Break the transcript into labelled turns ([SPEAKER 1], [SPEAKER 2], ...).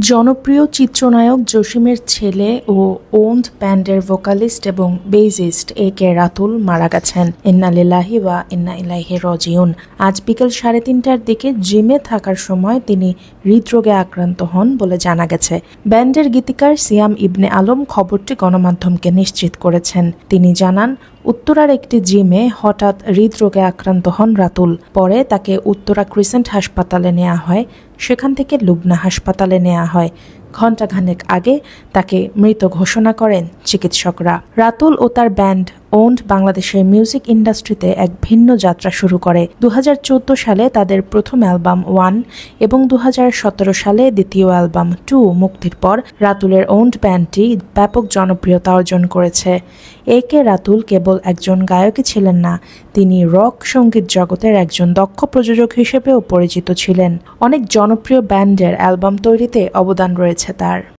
[SPEAKER 1] জনপ্রিয় চিত্রনায়ক জসিমের ছেলে ও ওন্ড ব্যান্ডের ভোকালিস্ট এবং বেসিস্ট এ.কে রাতুল মারা গেছেন। ইন্না লিল্লাহি ওয়া ইন্না ইলাইহি রাজিউন। আজ বিকেল 3:30টার দিকে জিমে থাকার সময় তিনি হৃদরোগে আক্রান্ত হন বলে জানা গেছে। ব্যান্ডের গীতিকার সিয়াম ইবনে আলম খবরটি গণমাধ্যমকে নিশ্চিত করেছেন। তিনি জানান, উত্তরার একটি জিমে হঠাৎ হৃদরোগে আক্রান্ত হন রাতুল। পরে তাকে উত্তরা ক্রিসেন্ট হাসপাতালে নেওয়া হয়, সেখান থেকে লুবনা হাসপাতালে নেওয়া হয়। ঘণ্টাখানেক আগে তাকে মৃত ঘোষণা করেন চিকিৎসকরা। রাতুল ও তার ব্যান্ড ওন্ড বাংলাদেশের মিউজিক ইন্ডাস্ট্রিতে এক ভিন্ন যাত্রা শুরু করে। 2014 সালে তাদের প্রথম অ্যালবাম 1 এবং 2017 সালে দ্বিতীয় অ্যালবাম 2 মুক্তির পর রাতুলের ওন্ড ব্যান্ডটি ব্যাপক জনপ্রিয়তা অর্জন করেছে। এ.কে রাতুল কেবল একজন গায়কই ছিলেন না, তিনি রক সঙ্গীত জগতের একজন দক্ষ প্রযোজক হিসেবেও পরিচিত ছিলেন। অনেক জনপ্রিয় ব্যান্ডের অ্যালবাম তৈরিতে অবদান রয়েছে তার।